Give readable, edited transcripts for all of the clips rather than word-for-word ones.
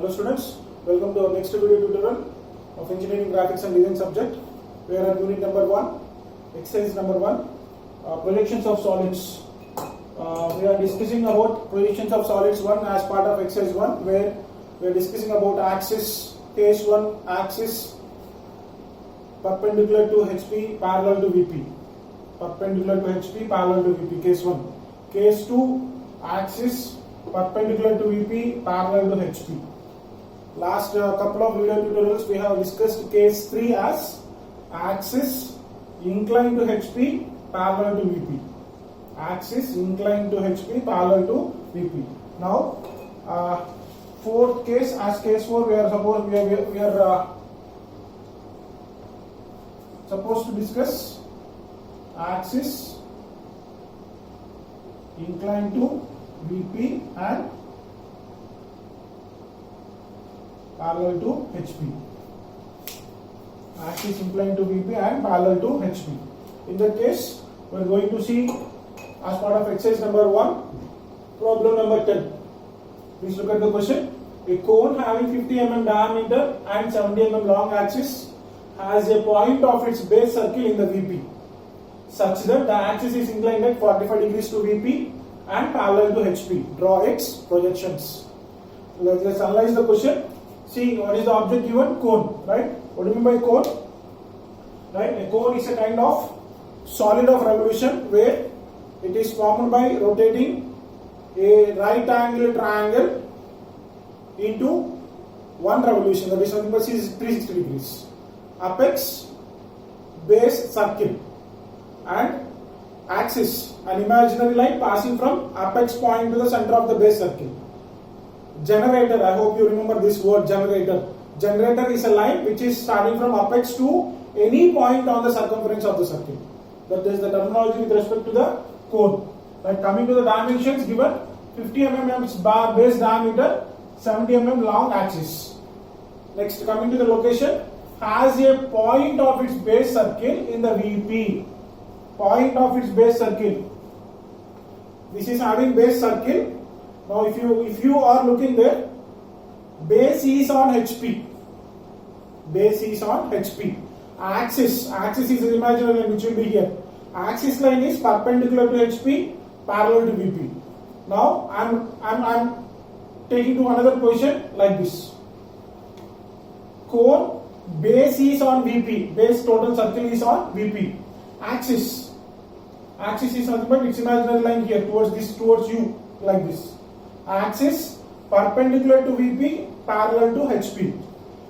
Hello students, welcome to our next video tutorial of engineering graphics and design subject. We are at unit number 1, exercise number 1, projections of solids. We are discussing about projections of solids 1 as part of exercise 1, where we are discussing about axis, case 1 axis perpendicular to HP parallel to VP. Perpendicular to HP parallel to VP, case 1. Case 2 axis perpendicular to VP parallel to HP. Last couple of video tutorials we have discussed case 3 as axis inclined to HP parallel to VP. Axis inclined to HP parallel to VP. Now fourth case as case 4 we are supposed to discuss axis inclined to VP and parallel to HP. Axis inclined to VP and parallel to HP. In that case, we are going to see as part of exercise number 1, problem number 10. Please look at the question. A cone having 50 mm diameter and 70 mm long axis has a point of its base circle in the VP, such that the axis is inclined at 45 degrees to VP and parallel to HP. Draw its projections. Let's analyze the question. See, what is the object given? Cone, right? What do you mean by cone? Right? A cone is a kind of solid of revolution where it is formed by rotating a right angle triangle into one revolution. That is nothing but 360 degrees. Apex, base, circle, and axis, an imaginary line passing from apex point to the center of the base circle. Generator, I hope you remember this word generator. Generator is a line which is starting from apex to any point on the circumference of the circle. That is the terminology with respect to the cone. Right, coming to the dimensions given, 50 mm base diameter, 70 mm long axis. Next, coming to the location, has a point of its base circle in the VP. Point of its base circle. This is having base circle. Now if you are looking there, base is on HP. Base is on HP. Axis is an imaginary line which will be here. Axis line is perpendicular to HP, parallel to VP. Now I'm taking to another position like this. Cone, base is on VP. Base total circle is on VP. Axis is nothing but its imaginary line here towards you, like this. Axis perpendicular to VP, parallel to HP.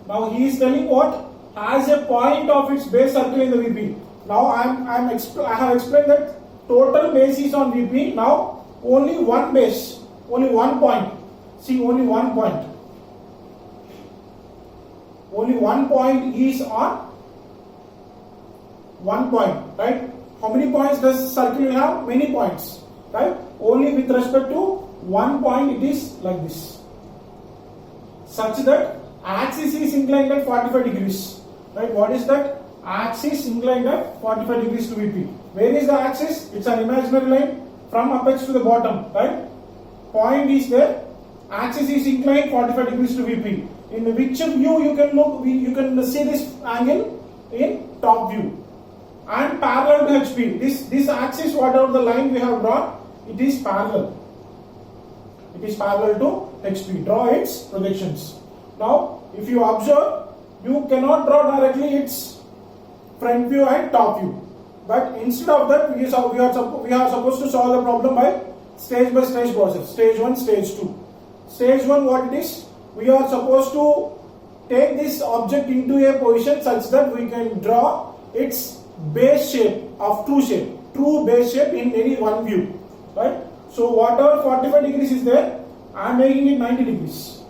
Now he is telling what? Has a point of its base circle in the VP. Now I have explained that total base is on VP. Now only one base, only one point. See, only one point. Only one point is on one point, right? How many points does circle have? Many points, right? Only with respect to one point it is like this. Such that axis is inclined at 45 degrees. Right? What is that? Axis inclined at 45 degrees to VP. Where is the axis? It's an imaginary line from apex to the bottom, right? Point is there. Axis is inclined 45 degrees to VP. In which view you can look? You can see this angle in top view. And parallel to HP. This axis, whatever the line we have drawn, it is parallel. It is parallel to HP. Draw its projections. Now, if you observe, you cannot draw directly its front view and top view. But instead of that, we are supposed to solve the problem by stage process. Stage 1, stage 2. Stage 1, what it is? We are supposed to take this object into a position such that we can draw its base shape of true base shape in any one view, right? So whatever 45 degrees is there, I am making it 90 degrees.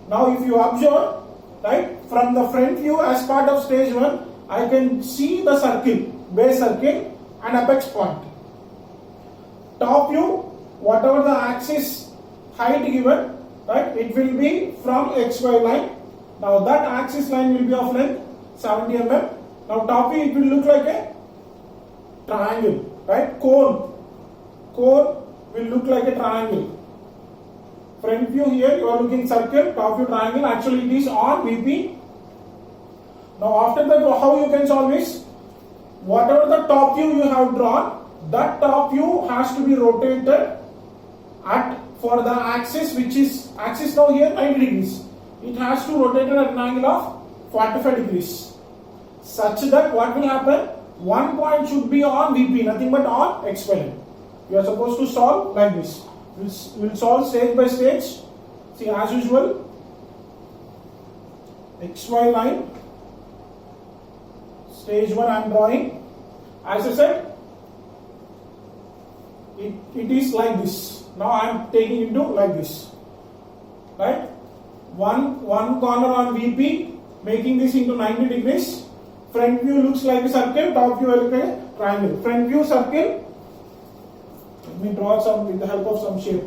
Now if you observe, right, from the front view as part of stage 1, I can see the circle, base circle and apex point. Top view, whatever the axis height given, right, it will be from XY line. Now that axis line will be of length 70 mm. Now top view, it will look like a triangle, right? Cone will look like a triangle. Front view here, you are looking circle, top view triangle. Actually, it is on VP. Now, after that, how you can solve is, whatever the top view you have drawn, that top view has to be rotated for the axis, which is axis now here 90 degrees. It has to rotate at an angle of 45 degrees. Such that what will happen? One point should be on VP, nothing but on X plane. You are supposed to solve like this. We'll solve stage by stage. See, as usual, XY line. Stage 1 I am drawing. As I said, it is like this. Now I am taking into like this. Right? One corner on VP, making this into 90 degrees. Front view looks like a circle, top view like a triangle. Front view circle. Let me draw some with the help of some shape.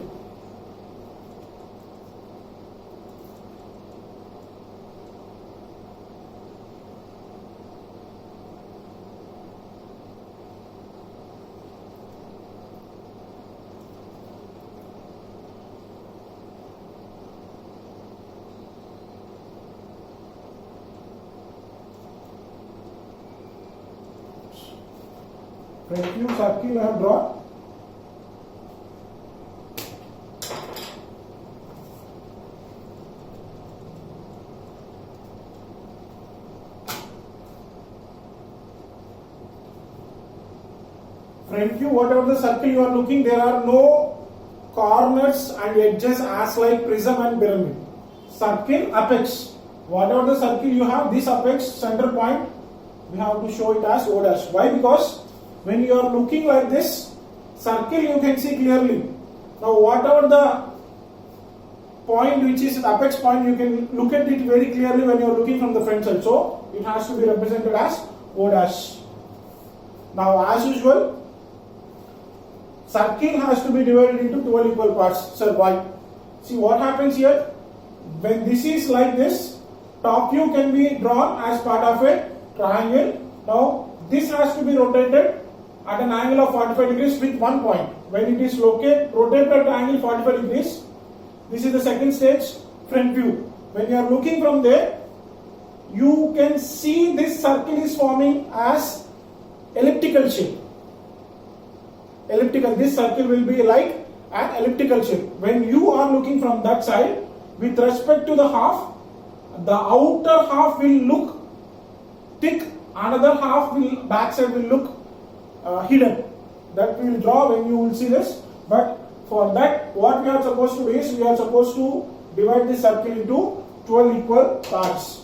Front view circle I have drawn. Front view, whatever the circle you are looking, there are no corners and edges as like prism and pyramid. Circle, apex. Whatever the circle you have, this apex center point, we have to show it as O dash. Why? Because when you are looking like this circle, you can see clearly. Now, whatever the point which is the apex point, you can look at it very clearly when you are looking from the front side. So, it has to be represented as O dash. Now, as usual, circle has to be divided into 12 equal parts. Sir, why? See what happens here? When this is like this, top view can be drawn as part of a triangle. Now, this has to be rotated at an angle of 45 degrees with one point. When it is rotated at an angle 45 degrees, this is the second stage, front view. When you are looking from there, you can see this circle is forming as elliptical shape. Elliptical, this circle will be like an elliptical shape. When you are looking from that side, with respect to the half, the outer half will look thick, another half will, back side will look hidden. That we will draw when you will see this. But for that, what we are supposed to do is, we are supposed to divide this circle into 12 equal parts.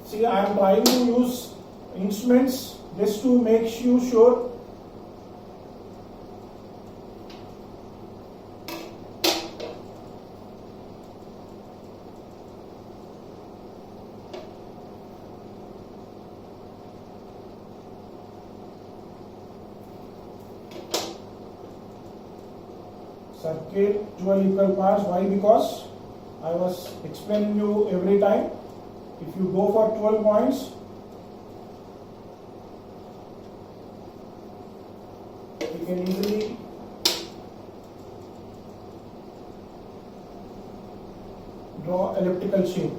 See, I am trying to use instruments just to make you sure. Circle 12 equal parts. Why? Because I was explaining you every time. If you go for 12 points, you can easily draw elliptical shape.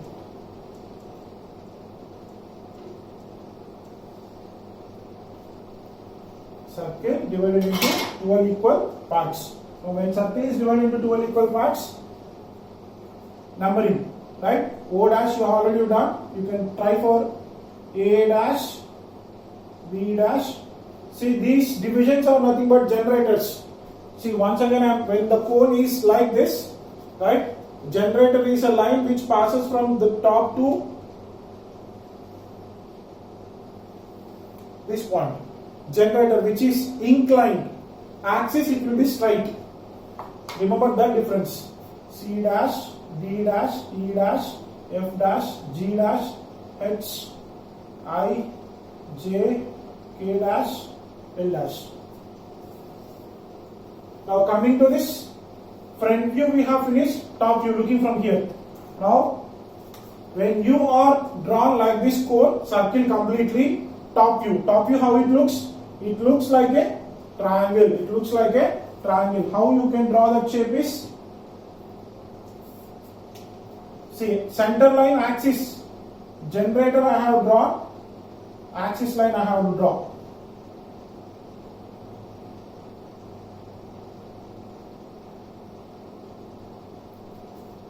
Circle divided into 12 equal parts. So when circle is divided into 12 equal parts, numbering, right? O dash you have already done. You can try for A dash, B dash. See, these divisions are nothing but generators. See, once again, when the cone is like this, right? Generator is a line which passes from the top to this point. Generator which is inclined, axis it will be straight. Remember that difference. C dash, D dash, E dash, F dash, G dash, H, I, J, K dash, L dash. Now coming to this front view, we have finished. Top view looking from here. Now when you are drawn like this cone, circle completely, top view how it looks? It looks like a triangle. It looks like a triangle. How you can draw that shape is, See, center line axis generator I have drawn, axis line I have to draw.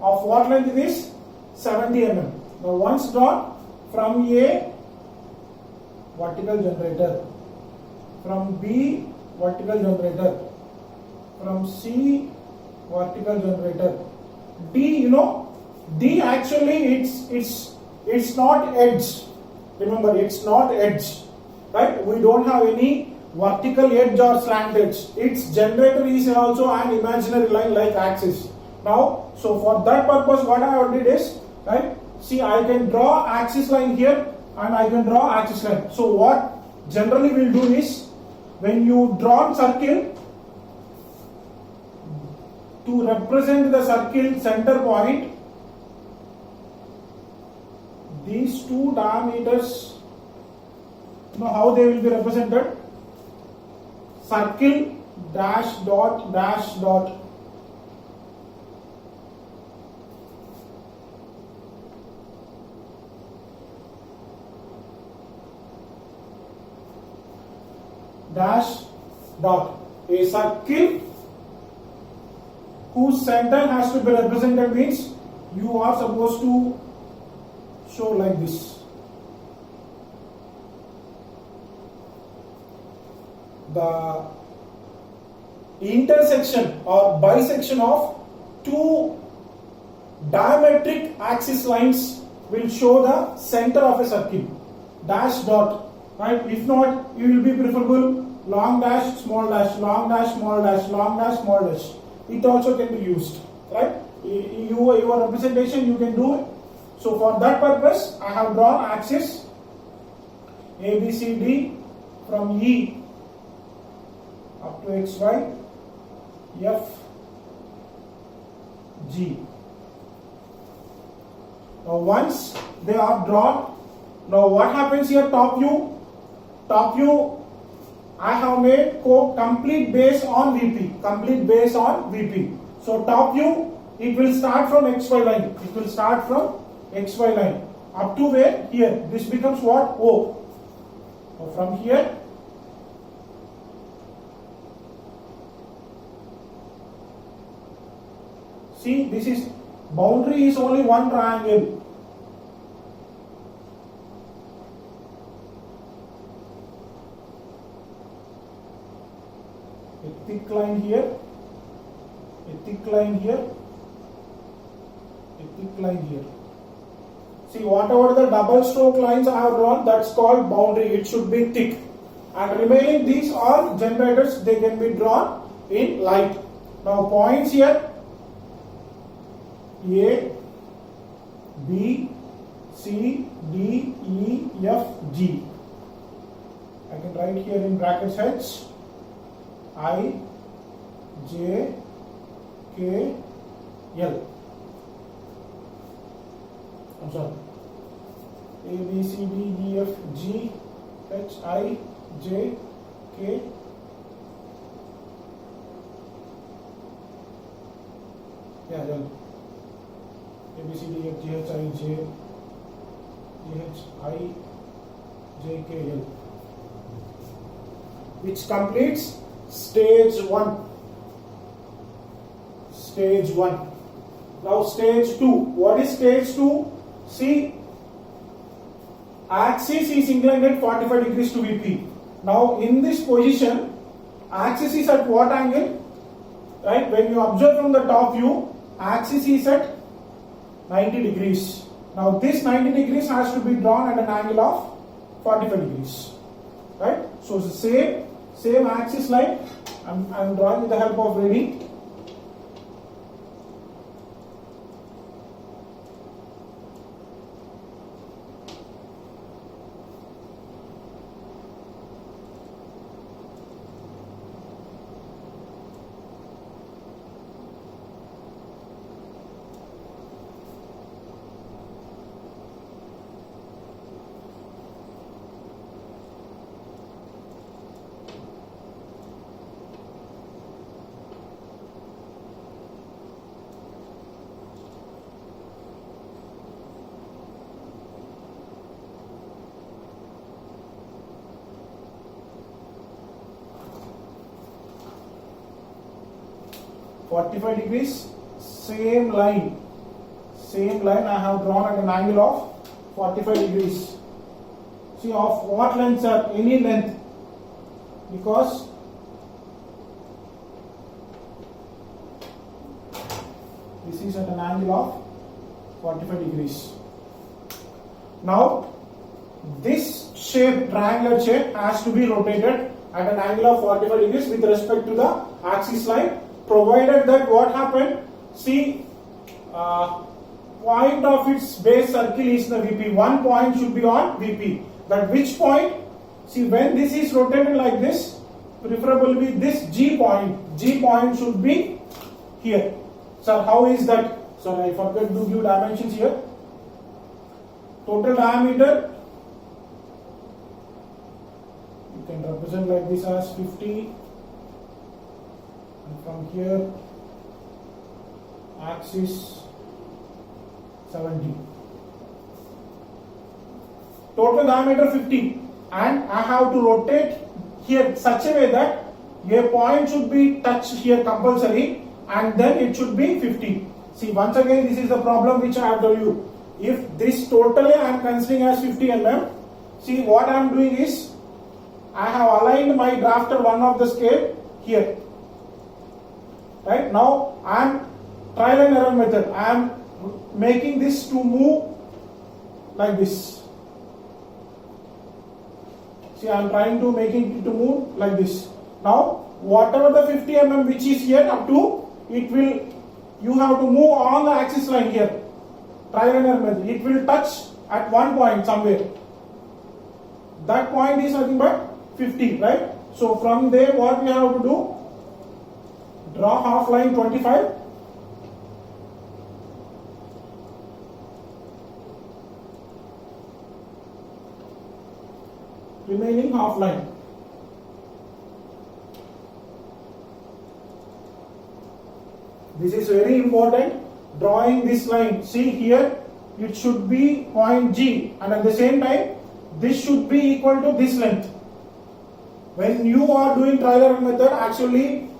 Of what length it is? 70 mm. Now once drawn, from A, vertical generator, from B, vertical generator, from C, vertical generator, D, you know, D actually it's not edge. Remember, it's not edge, right? We don't have any vertical edge or slant edge. Its generator is also an imaginary line like axis. Now, so for that purpose, what I have did is, right? See, I can draw axis line here and I can draw axis line. So what generally we'll do is, when you draw circle, to represent the circle center point, these two diameters, you know how they will be represented? Circle dash dot dash dot. Dash dot. A circle whose center has to be represented means you are supposed to show like this. The intersection or bisection of two diametric axis lines will show the center of a circle. Dash dot, right? If not, it will be preferable long dash, small dash, long dash, small dash, long dash, small dash. It also can be used, right? Your representation you can do it. So for that purpose, I have drawn axis A, B, C, D from E up to X, Y, F, G. Now once they are drawn, now what happens here? Top view, I have made complete base on VP, complete base on VP. So top view, it will start from XY line. It will start from XY line up to where? Here. This becomes what? O. So from here, see, this is boundary is only one triangle. A thick line here, a thick line here, a thick line here. See, whatever the double stroke lines I have drawn, that's called boundary. It should be thick. And remaining these are generators, they can be drawn in light. Now points here, A, B, C, D, E, F, G. I can write here in brackets H, I, J, K, L. I'm sorry. A, B, C, D, E, F, G, H, I, J, K, L. A, B, C, D, F, G, H, I, J, G, H, I, J, K, L. Which completes stage 1. Stage 1. Now stage 2. What is stage 2? See, axis is inclined at 45 degrees to VP. Now in this position, axis is at what angle? Right? When you observe from the top view, axis is at 90 degrees. Now this 90 degrees has to be drawn at an angle of 45 degrees. Right? So it's the same axis line. I'm drawing with the help of reading. 45 degrees, same line I have drawn at an angle of 45 degrees. See, of what length, sir? Any length, because this is at an angle of 45 degrees. Now, this shape, triangular shape, has to be rotated at an angle of 45 degrees with respect to the axis line, provided that what happened, see, point of its base circle is the VP. One point should be on VP. But which point? See, when this is rotated like this, preferably this G point should be here. Sir, how is that? Sorry, I forgot to give dimensions here. Total diameter, you can represent like this as 50, and from here axis 70. Total diameter 50, and I have to rotate here such a way that a point should be touched here compulsory, and then it should be 50. See, once again, this is the problem which I have told you. If this totally I am considering as 50 mm, see what I am doing is, I have aligned my drafter one of the scale here. Right now, I am trial and error method. I am making this to move like this. See, I am trying to make it to move like this. Now, whatever the 50 mm which is here up to, it will, you have to move on the axis line here. Trial and error method. It will touch at one point somewhere. That point is nothing but 50, right? So from there, what we have to do? Draw half line 25. Remaining half line. This is very important. Drawing this line. See here, it should be point G, and at the same time, this should be equal to this length. When you are doing trial and error method, actually,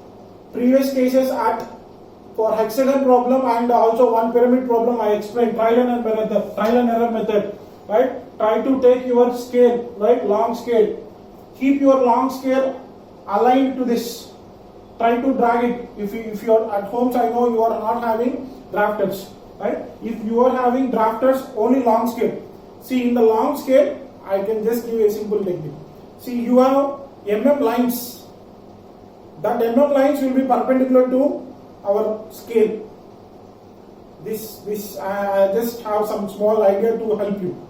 previous cases for hexagon problem and also one pyramid problem, I explained trial and error method. Right? Try to take your scale, right? Long scale. Keep your long scale aligned to this. Try to drag it. If you are at home, I know you are not having drafters, right? If you are having drafters, only long scale. See, in the long scale, I can just give a simple technique. See, you have mm lines. That mm lines will be perpendicular to our scale. This I just have some small idea to help you.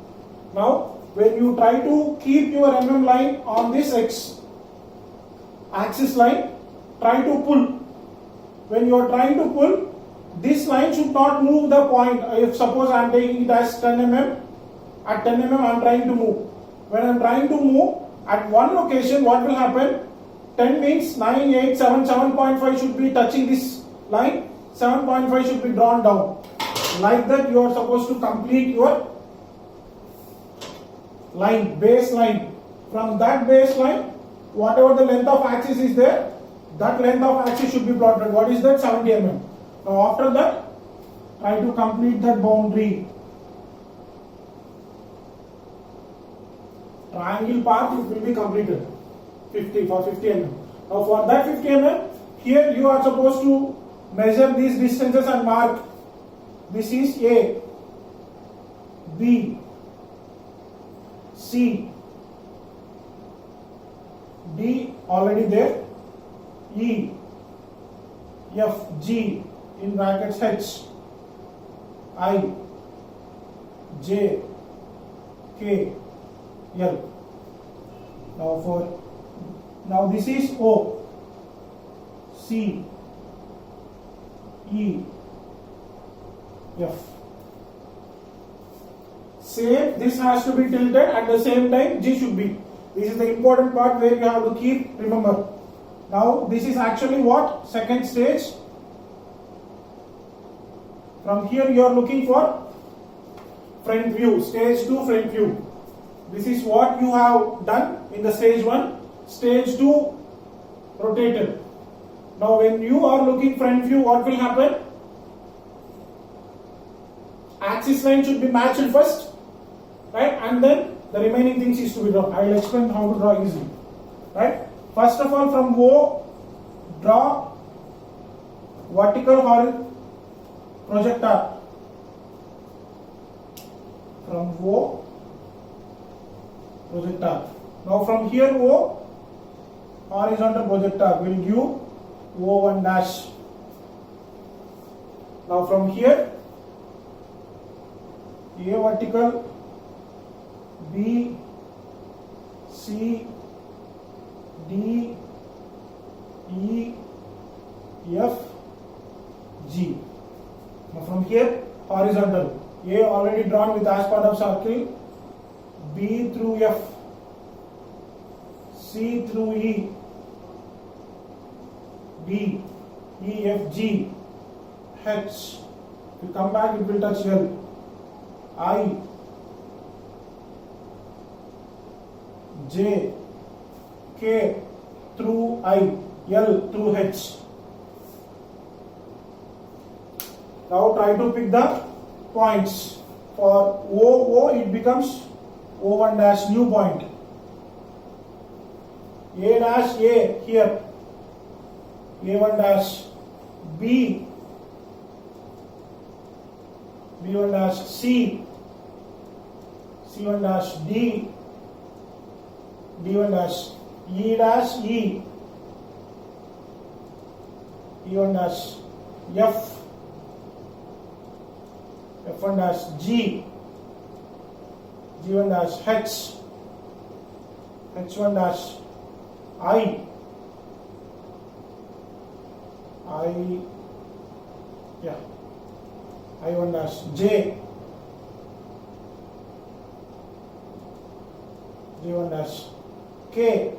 Now, when you try to keep your mm line on this x axis line, try to pull. When you are trying to pull, this line should not move the point. If suppose I am taking it as 10 mm, at 10 mm I am trying to move. When I am trying to move, at one location what will happen? 10 means 9, 8, 7, 7.5 should be touching this line. 7.5 should be drawn down. Like that you are supposed to complete your line, base line. From that base line, whatever the length of axis is there, that length of axis should be plotted. What is that? 70 mm. Now after that, try to complete that boundary. Triangle part it will be completed. 50 for 50 mm. Now for that 50 mm, here you are supposed to measure these distances and mark. This is A, B, C, D already there, E, F, G in brackets H, I, J, K, L. Now this is O, C, E, F. Same, this has to be tilted, at the same time G should be. This is the important part where you have to keep, remember. Now this is actually what? Second stage. From here you are looking for front view, stage 2 front view. This is what you have done in the stage 1. Stage 2 rotated. Now when you are looking front view, what will happen? Axis line should be matched first, right? And then the remaining things is to be drawn. I will explain how to draw easily, right? First of all, from O, draw vertical horizontal projector. From O, projector. Now from here O, horizontal projector will give O1 dash. Now from here A vertical, B, C, D, E, F, G. Now from here horizontal, A already drawn with as part of circle, B through F, C through E, D, E, F, G, H. If you come back, it will touch L, I, J, K through I, L through H. Now try to pick the points. For O, it becomes O1 dash, new point. A dash, A here, A1 dash, B, B1 dash, C, C1 dash, D, D1 dash, E dash, E, E1 dash, F, F1 dash, G, G1 dash, H, H1 dash, I, I1 dash, J, J1 dash, K,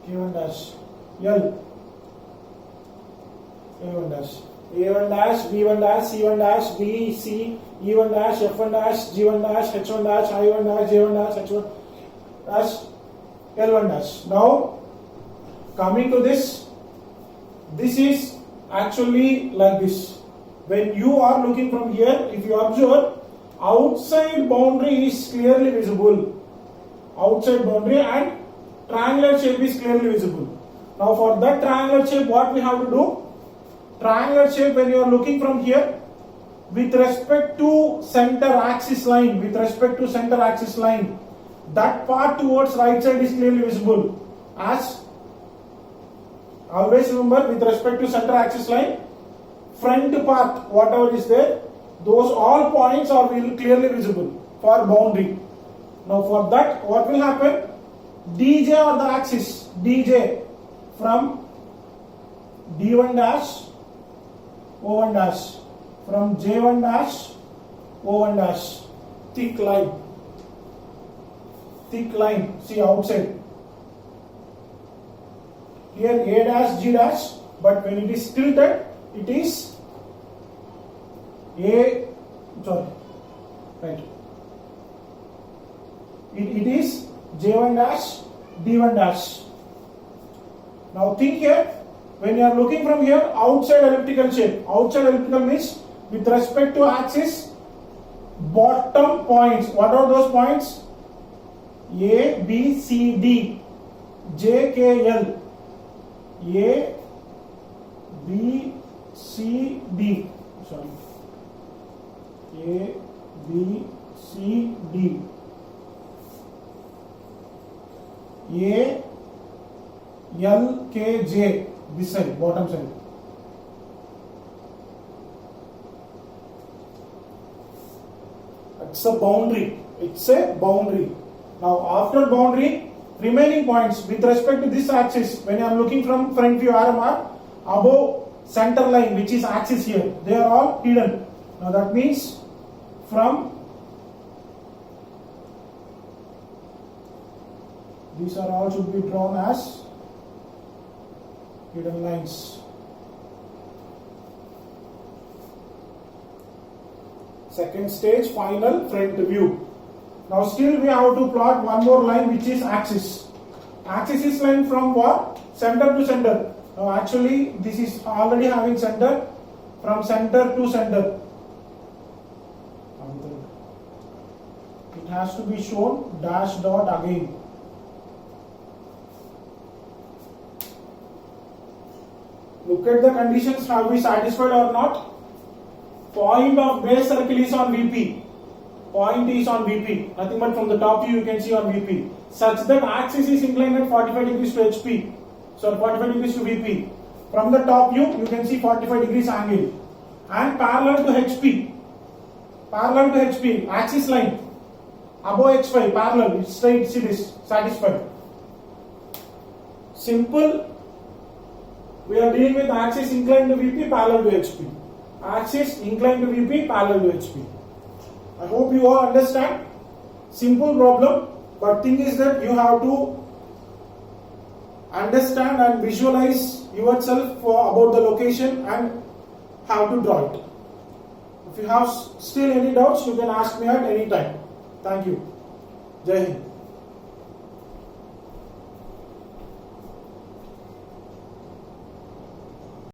K1 dash, L, A1 dash, A1 dash, B1 dash, C1 dash, B, C, E1 dash, F1 dash, G1 dash, H1 dash, I1 dash, J1 dash, H1 dash, L1 dash. Now coming to this is actually like this. When you are looking from here, if you observe, outside boundary is clearly visible. Outside boundary and triangular shape is clearly visible. Now for that triangular shape, what we have to do? Triangular shape, when you are looking from here, with respect to center axis line, that part towards right side is clearly visible. As always remember, with respect to center axis line, front part, whatever is there, those all points are clearly visible for boundary. Now for that, what will happen? DJ or the axis, DJ from D1 dash, O1 dash, from J1 dash, O1 dash, thick line, see outside. Here A dash, G dash, but when it is tilted, it is it is J1 dash, D1 dash. Now think here, when you are looking from here, outside elliptical shape. Outside elliptical means with respect to axis, bottom points. What are those points? A, B, C, D, J, K, L. A, B, C, D. Sorry. A, B, C, D. A, L, K, J. This side, bottom side. It's a boundary. Now after boundary, remaining points with respect to this axis, when I am looking from front view RMR, above center line, which is axis here, they are all hidden. Now that means from these are all should be drawn as hidden lines. Second stage, final front view. Now still we have to plot one more line, which is axis. Axis is line from what? Center to center. Now actually this is already having center, from center to center. It has to be shown dash dot again. Look at the conditions, have we satisfied or not? Point of base circle is on VP. Point is on VP. Nothing but from the top view you can see on VP. Such that axis is inclined at 45 degrees to HP. So 45 degrees to VP. From the top view you can see 45 degrees angle. And parallel to HP. Parallel to HP. Axis line. Above X5. Parallel. It's straight. See this. Satisfied. Simple. We are dealing with axis inclined to VP, parallel to HP. Axis inclined to VP, parallel to HP. I hope you all understand. Simple problem, but thing is that you have to understand and visualize yourself about the location and how to draw it. If you have still any doubts, you can ask me at any time. Thank you. Jai Hind.